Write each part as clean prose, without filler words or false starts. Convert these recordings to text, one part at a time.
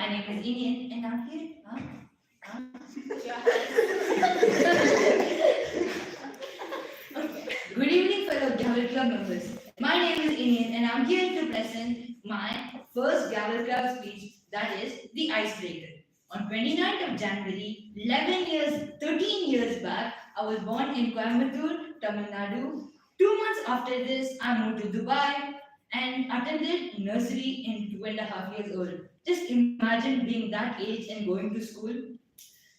my name is Inian and I'm here. Okay. Good evening, fellow Gavel Club members. My name is Inian and I'm here to present my first Gavel Club speech, that is the Icebreaker. On 29th of January, 13 years back, I was born in Coimbatore, Tamil Nadu. 2 months after this, I moved to Dubai and attended nursery in 2.5 years old. Just imagine being that age and going to school.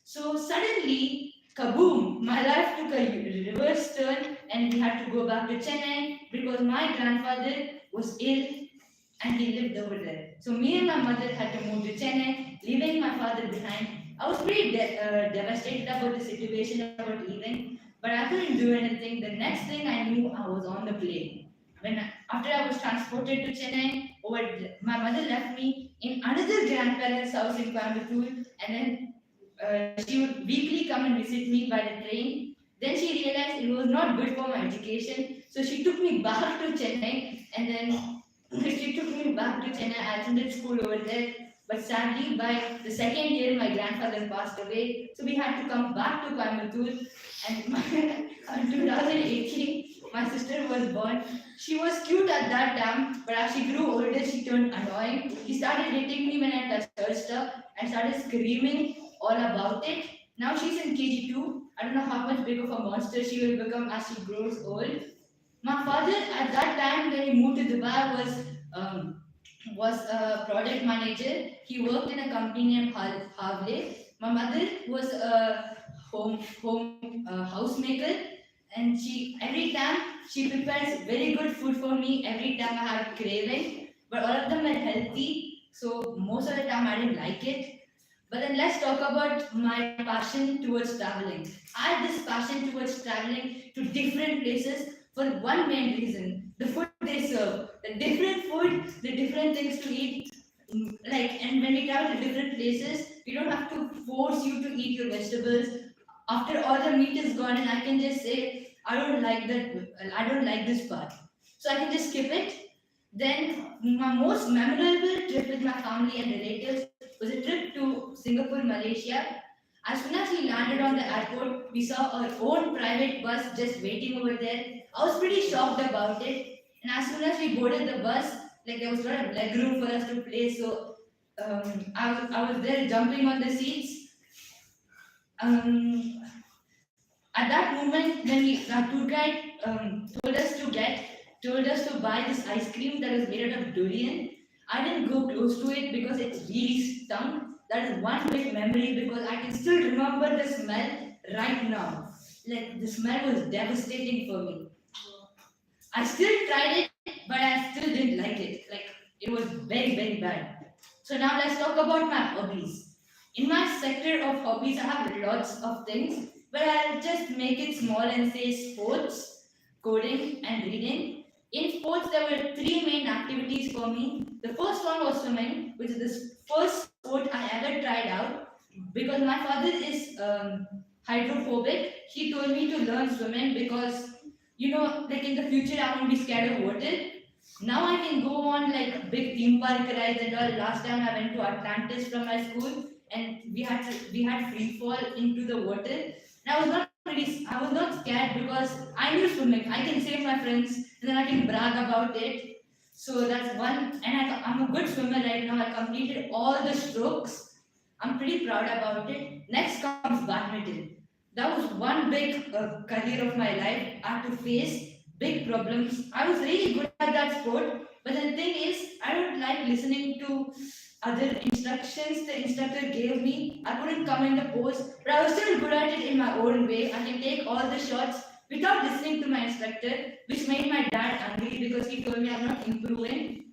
So suddenly, kaboom, my life took a reverse turn and we had to go back to Chennai because my grandfather was ill and he lived over there. So me and my mother had to move to Chennai, leaving my father behind. I was pretty devastated about the situation, about leaving, but I couldn't do anything. The next thing I knew, I was on the plane. After I was transported to Chennai, my mother left me in another grandparents' house in Coimbatore, and then she would weekly come and visit me by the train. Then she realized it was not good for my education, so she took me back to Chennai, and then she took me back to Chennai. I attended school over there. But sadly, by the second year, my grandfather passed away, so we had to come back to Coimbatore. And in 2018, my sister was born. She was cute at that time, but as she grew older, she turned annoying. She started hitting me when I touched her stuff and started screaming all about it. Now she's in KG2. I don't know how much big of a monster she will become as she grows old. My father at that time when he moved to Dubai was a project manager. He worked in a company named Havle. My mother was a home housemaker, and she every time she prepares very good food for me. Every time I have craving, but all of them are healthy, so most of the time I didn't like it. But then let's talk about my passion towards traveling. I had this passion towards traveling to different places for one main reason: the food they serve, the different food, the different things to eat. And when we travel to different places, we don't have to force you to eat your vegetables. After all the meat is gone, and I can just say, I don't like that. I don't like this part, so I can just skip it. Then my most memorable trip with my family and relatives was a trip to Singapore, Malaysia. As soon as we landed on the airport, we saw our own private bus just waiting over there. I was pretty shocked about it. And as soon as we boarded the bus, like there was a lot of leg room for us to play, so I was there jumping on the seats. Um, at that moment, when our tour guide told us to buy this ice cream that was made out of durian. I didn't go close to it because it really stunk. That is one big memory because I can still remember the smell right now. Like the smell was devastating for me. I still tried it, but I still didn't like it. Like it was very, very bad. So now let's talk about my hobbies. In my sector of hobbies, I have lots of things, but I'll just make it small and say sports, coding, and reading. In sports, there were three main activities for me. The first one was swimming, which is the first sport I ever tried out because my father is hydrophobic. He told me to learn swimming because like in the future, I won't be scared of water. Now I can go on like big theme park rides and all. Last time I went to Atlantis from my school, and we had free fall into the water. And I was not scared because I knew swimming. I can save my friends, and then I can brag about it. So that's one, and I'm a good swimmer right now. I completed all the strokes. I'm pretty proud about it. Next comes badminton. That was one big career of my life. I had to face big problems. I was really good at that sport, but the thing is, I don't like listening to other instructions the instructor gave me. I couldn't come in the pose, but I was still good at it in my own way. I can take all the shots without listening to my instructor, which made my dad angry because he told me I'm not improving.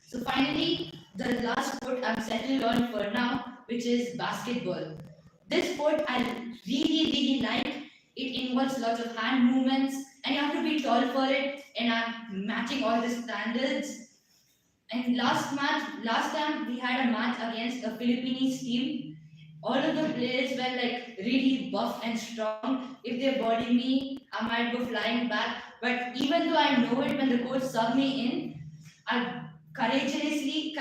So finally, the last sport I'm settled on for now, which is basketball. This sport I really, really like. It involves lots of hand movements, and you have to be tall for it. And I'm matching all the standards. And last time we had a match against a Philippines team. All of the players were like really buff and strong. If they body me, I might go flying back. But even though I know it, when the coach subbed me in, I courageously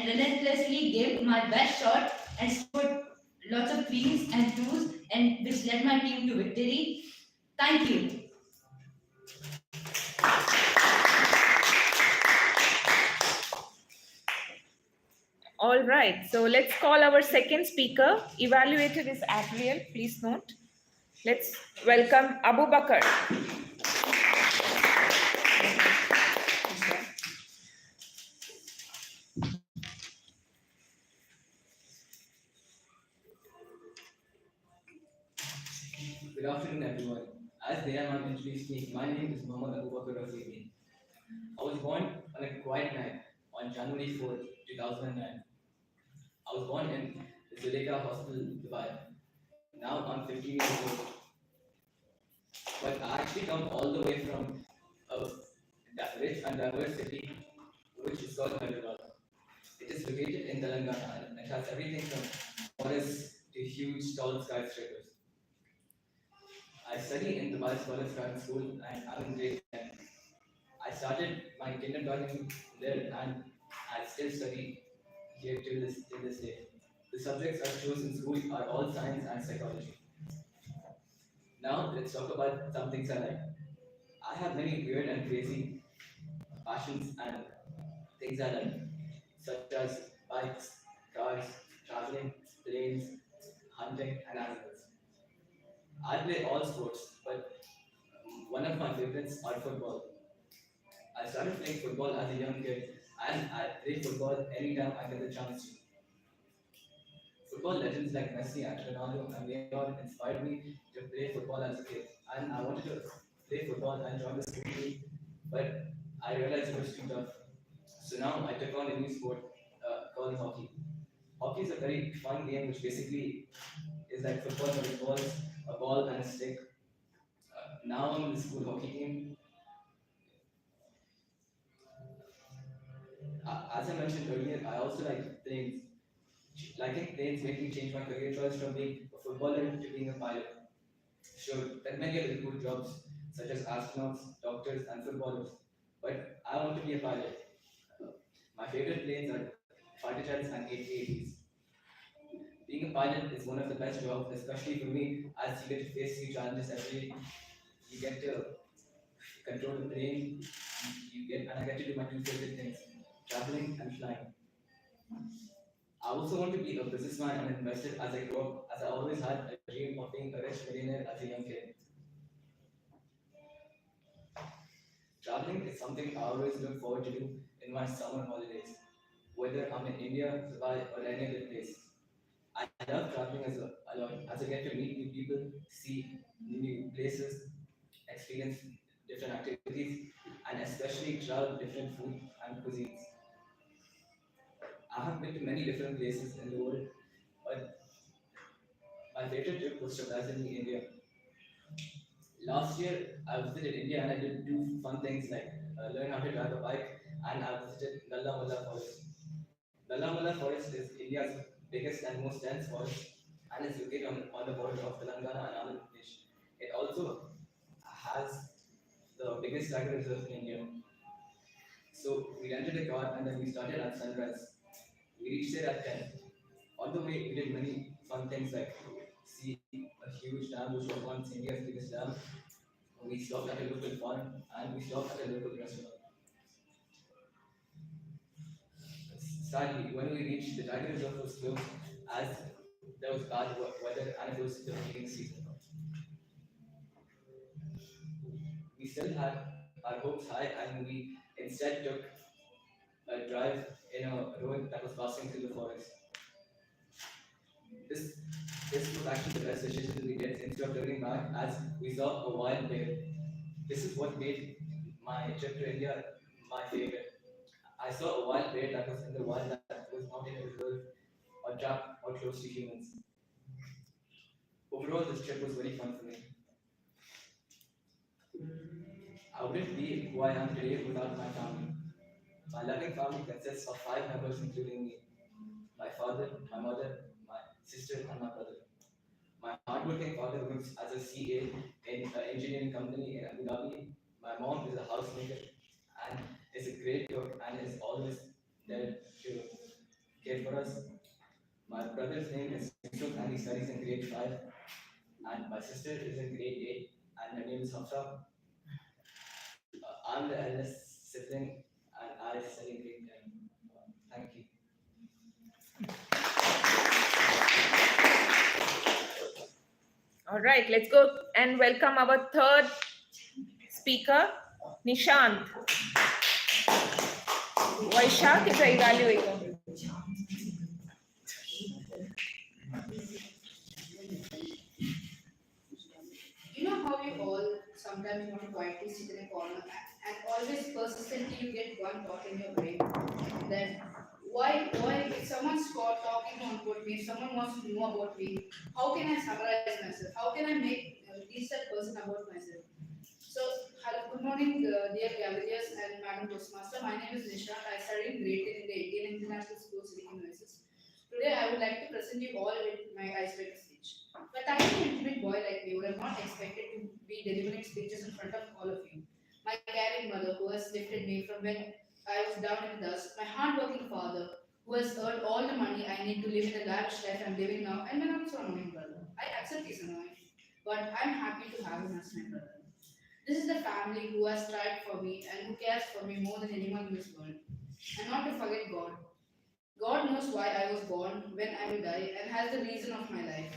relentlessly gave my best shot and scored lots of threes and twos, and which led my team to victory. Thank you. All right, so let's call our second speaker. Evaluator is Adriel, please note. Let's welcome Abu Bakr. Good afternoon, everyone. As Dayam introduced me, my name is Muhammad Abu Bakr Rafiqi. I was born on a quiet night on January 4th, 2009. I was born in the Zuleika Hospital, Dubai. Now I'm 15 years old. But I actually come all the way from a rich and diverse city, which is called Hyderabad. It is located in Telangana and it has everything from forests to huge tall skyscrapers. I study in Dubai's College Garden School and I'm in grade 10. I started my kindergarten there and I still study here till this day. The subjects I chose in school are all science and psychology. Now let's talk about some things I like. I have many weird and crazy passions and things I like, such as bikes, cars, traveling, planes, hunting, and animals. I play all sports, but one of my favorites are football. I started playing football as a young kid, and I play football anytime I get the chance to. Football legends like Messi and Ronaldo and Neymar inspired me to play football as a kid, and I wanted to play football and join the school team, but I realized it was too tough. So now I took on a new sport called hockey. Hockey is a very fun game, which basically is like football but it involves a ball and a stick. Now I'm in the school hockey team. As I mentioned earlier, I also like planes. Liking planes made me change my career choice from being a footballer to being a pilot. Sure, there are many other cool jobs, such as astronauts, doctors, and footballers. But I want to be a pilot. My favorite planes are fighter jets and A380s. Being a pilot is one of the best jobs, especially for me, as you get to face new challenges every day. You get to control the plane, and I get to do my two favorite things, traveling and flying. I also want to be a businessman and an investor as I grow up, as I always had a dream of being a rich millionaire as a young kid. Traveling is something I always look forward to do in my summer holidays, whether I'm in India, Dubai, or any other place. I love traveling a lot as I get to meet new people, see new places, experience different activities, and especially try different food and cuisines. I have been to many different places in the world, but my favorite trip was surprisingly India. Last year, I visited India and I did do fun things like learn how to drive a bike, and I visited Nalla Mulla Forest. Nalla Mulla Forest is India's biggest and most dense forest and is located on the border of Telangana and Andhra Pradesh. It also has the biggest tiger reserve in India. So we rented a car and then we started at sunrise. We reached there at 10. On the way, we did many fun things like see a huge dam, which was once India's biggest dam. We stopped at a local farm and we stopped at a local restaurant. Sadly, when we reached, the tiger reserve was closed as there was bad weather and it was the mating season. We still had our hopes high and we instead took a drive in a road that was passing through the forest. This this was actually the best decision we did instead of turning back as we saw a wild bear. This is what made my trip to India my favorite. I saw a wild bear that was in the wild that was not in a reserve or trapped or close to humans. Overall, this trip was very fun for me. I wouldn't be who I am today without my family. My loving family consists of five members, including me: my father, my mother, my sister, and my brother. My hardworking father works as a CA in an engineering company in Abu Dhabi. My mom is a housemaker and is a great cook and is always there too. care for us. My brother's name is Yusuf and he studies in grade 5. And my sister is in grade 8 and her name is Hafsa. I'm the eldest sibling and I study in grade 10. Thank you. All right, let's go and welcome our third speaker, Nishant. Vaishak is the evaluator. You know how you all sometimes want to quietly sit in a corner and always persistently you get one thought in your brain that if someone's talking about me, if someone wants to know about me, how can I summarize myself? How can I make decent person about myself? So, hello, good morning, dear Cavaliers and Madam Toastmaster. My name is Nishant. I studied in grade 10 in the Indian International School, Silicon Oasis. Today, I would like to present you all with my icebreaker speech. A tiny, intimate boy like me would have not expected to be delivering speeches in front of all of you. My caring mother, who has lifted me from when I was down in the dust. My hardworking father, who has earned all the money I need to live in the lavish life I'm living now. And my not so annoying brother. I accept he's annoying, but I'm happy to have him as my brother. This is the family who has tried for me and who cares for me more than anyone in this world. And not to forget God. God knows why I was born, when I will die, and has the reason of my life.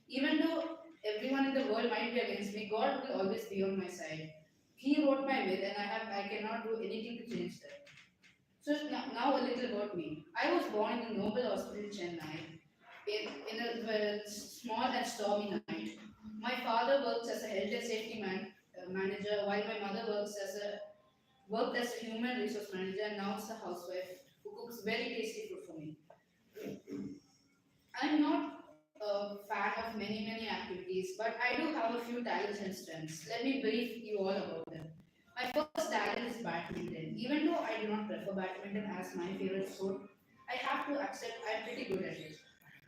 Even though everyone in the world might be against me, God will always be on my side. He wrote my will, and I cannot do anything to change that. So now a little about me. I was born in a noble hospital in Chennai in a small and stormy night. My father works as a health and safety manager, while my mother worked as a human resource manager and now is a housewife who cooks very tasty food for me. I'm not a fan of many activities, but I do have a few talents and strengths. Let me brief you all about them. My first talent is badminton. Even though I do not prefer badminton as my favorite sport, I have to accept I'm pretty good at it.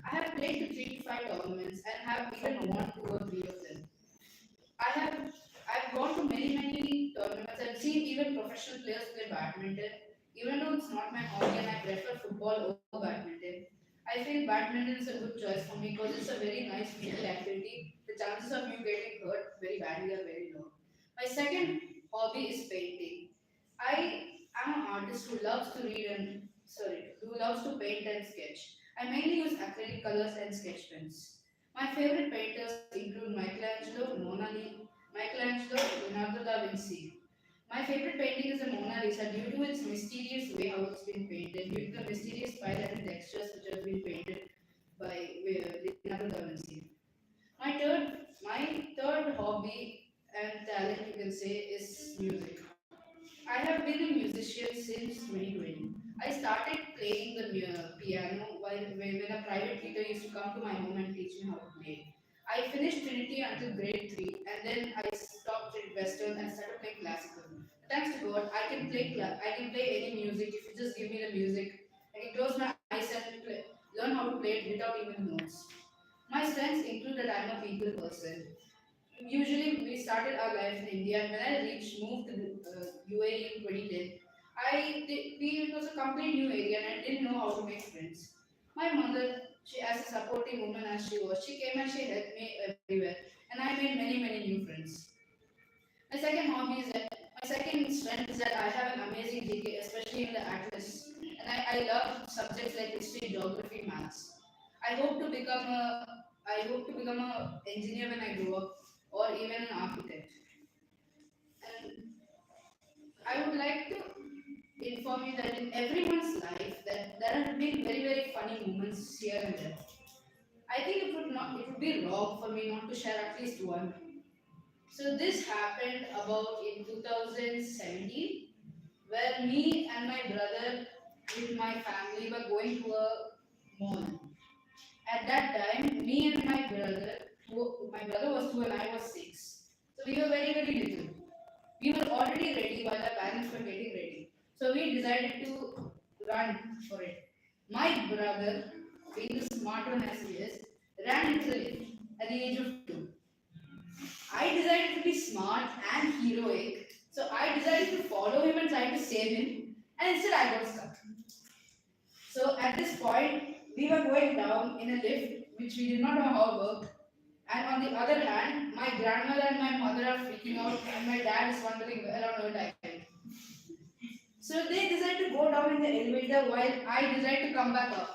I have played to 3 to 5 tournaments and have even won 2 or 3 of them. I have I've gone to many tournaments. I've seen even professional players play badminton. Even though it's not my hobby and I prefer football over badminton, I feel badminton is a good choice for me because it's a very nice physical activity. The chances of you getting hurt very badly are very low. My second hobby is painting. I am an artist who loves to read and who loves to paint and sketch. I mainly use acrylic colors and sketch pens. My favorite painters include Michelangelo, Leonardo da Vinci. My favorite painting is the Mona Lisa due to its mysterious way how it's been painted, due to the mysterious palette and textures which have been painted by Leonardo da Vinci. My third hobby and talent you can say is music. I have been a musician since 2020. I started playing the piano when a private teacher used to come to my home and teach me how to play. I finished Trinity until grade 3 and then I stopped at Western and started playing classical. Thanks to God, I can play any music if you just give me the music. I can close my eyes and learn how to play it without even notes. My strengths include that I'm a people person. Usually, we started our life in India, and when I moved to UAE in 2010, it was a complete new area, and I didn't know how to make friends. My mother, she as a supporting woman as she was, she came and she helped me everywhere, and I made many new friends. My second strength is that I have an amazing GK, especially in the atlas, and I love subjects like history, geography, maths. I hope to become a I hope to become a engineer when I grow up, or even an architect. And I would like to inform you that in everyone's life that there have been very funny moments here and there. I think it would be wrong for me not to share at least one. So this happened about in 2017, where me and my brother with my family were going to a mall. At that time, me and my brother was 2 and I was 6. So we were very little. We were already ready while our parents were getting ready. So we decided to run for it. My brother, being the smart one as he is, ran into the lift at the age of 2. I decided to be smart and heroic, so I decided to follow him and try to save him, and instead I got stuck. So at this point, we were going down in a lift which we did not know how it worked. And on the other hand, my grandmother and my mother are freaking out, and my dad is wondering where on earth I am. So they decide to go down in the elevator while I decide to come back up.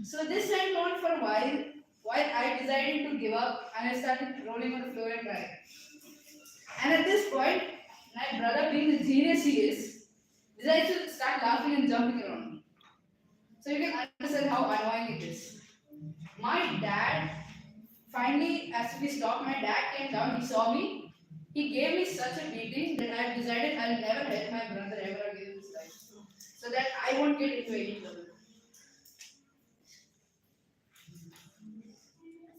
So this went on for a while I decided to give up and I started rolling on the floor and crying. And at this point, my brother, being the genius he is, decides to start laughing and jumping around. So you can understand how annoying it is. My dad, finally, as we stopped, my dad came down, he saw me, he gave me such a beating that I've decided I'll never help my brother ever again in this life. So that I won't get into any trouble.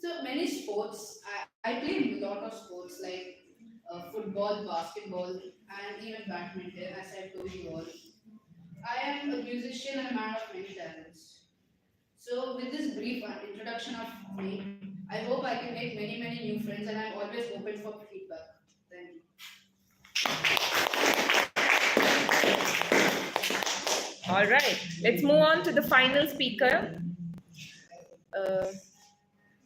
So many sports, I play a lot of sports like football, basketball, and even badminton, as I've told you all. I am a musician and a man of many talents. So, with this brief introduction of me, I hope I can make many, many new friends, and I'm always open for feedback. Thank you. All right, let's move on to the final speaker, uh,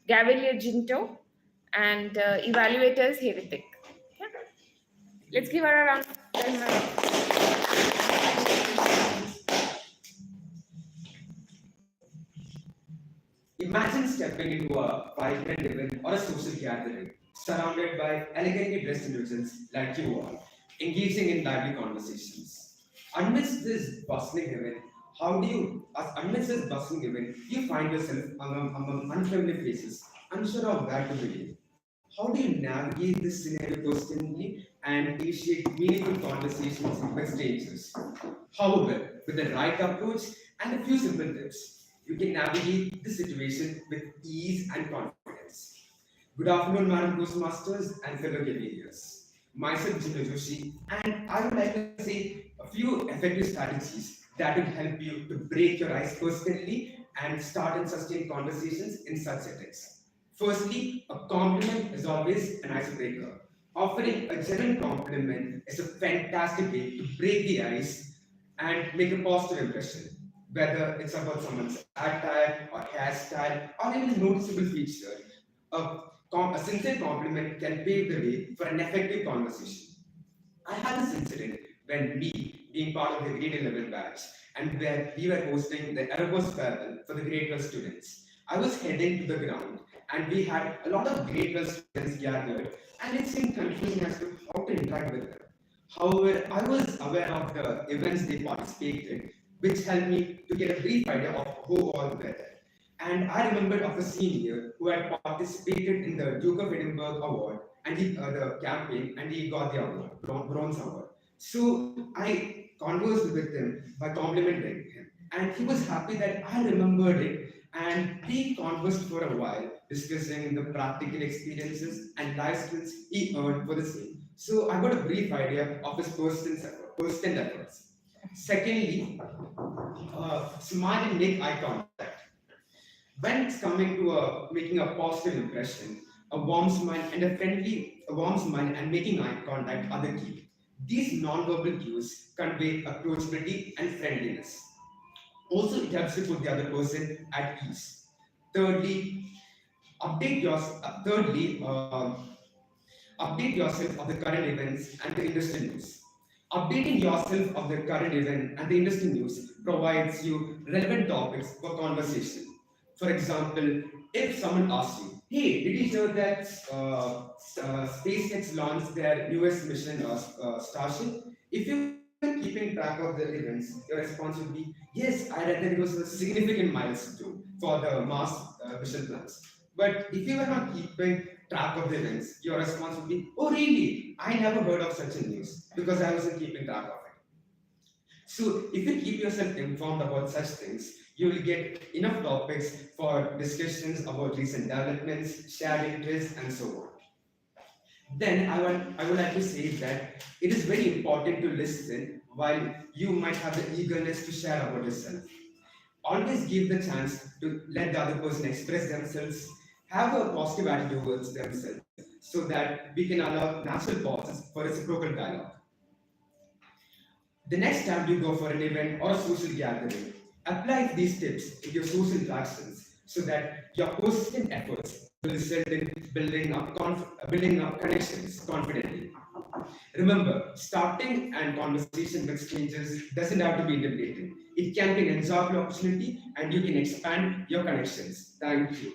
Gavel Ginto, and evaluators Heritic. Yeah. Let's give her a round of applause. Imagine stepping into a vibrant event or a social gathering, surrounded by elegantly dressed individuals like you all, engaging in lively conversations. Amidst this bustling event, amidst this bustling event, you find yourself among unfamiliar faces, unsure of where to begin. How do you navigate this scenario personally and initiate meaningful conversations with strangers? However, with the right approach and a few simple tips, you can navigate the situation with ease and confidence. Good afternoon, Madam Toastmasters and fellow Gaveliers. Myself, Jino Joshi, and I would like to say a few effective strategies that will help you to break your ice personally and start and sustain conversations in such settings. Firstly, a compliment is always an icebreaker. Offering a genuine compliment is a fantastic way to break the ice and make a positive impression, whether it's about someone's attire or hairstyle or even a noticeable feature. A, a sincere compliment can pave the way for an effective conversation. I had this incident when me, being part of the grade 11 batch, and where we were hosting the Erebus farewell for the grade 12 students. I was heading to the ground, and we had a lot of grade 12 students gathered, and it seemed confusing as to how to interact with them. However, I was aware of the events they participated, which helped me to get a brief idea of who all were there. And I remembered of a senior who had participated in the Duke of Edinburgh Award and the campaign, and he got the award, bronze award. So I conversed with him by complimenting him, and he was happy that I remembered it. And we conversed for a while, discussing the practical experiences and life skills he earned for the same. So I got a brief idea of his personal efforts. Secondly, smile and make eye contact. When it's coming to making a positive impression, a warm smile and making eye contact are the key. These non-verbal cues convey approachability and friendliness. Also, it helps you put the other person at ease. Thirdly, update your, thirdly, update yourself of the current events and the industry news. Updating yourself of the current event and the industry news provides you relevant topics for conversation. For example, if someone asks you, "Hey, did you hear that SpaceX launched their newest mission, Starship?" If you were keeping track of the events, your response would be, "Yes, I read that it was a significant milestone for the Mars mission plans." But if you were not keeping track of the events, your response would be, "Oh, really? I never heard of such a news because I wasn't keeping track of it." So, if you keep yourself informed about such things, you will get enough topics for discussions about recent developments, shared interests, and so on. Then I would like to say that it is very important to listen while you might have the eagerness to share about yourself. Always give the chance to let the other person express themselves, have a positive attitude towards themselves, so that we can allow natural pauses for reciprocal dialogue. The next time you go for an event or a social gathering, Apply these tips in your social interactions so that your persistent efforts will result in building up connections confidently. Remember, starting and conversation with strangers doesn't have to be intimidating. It can be an enjoyable opportunity and you can expand your connections. Thank you.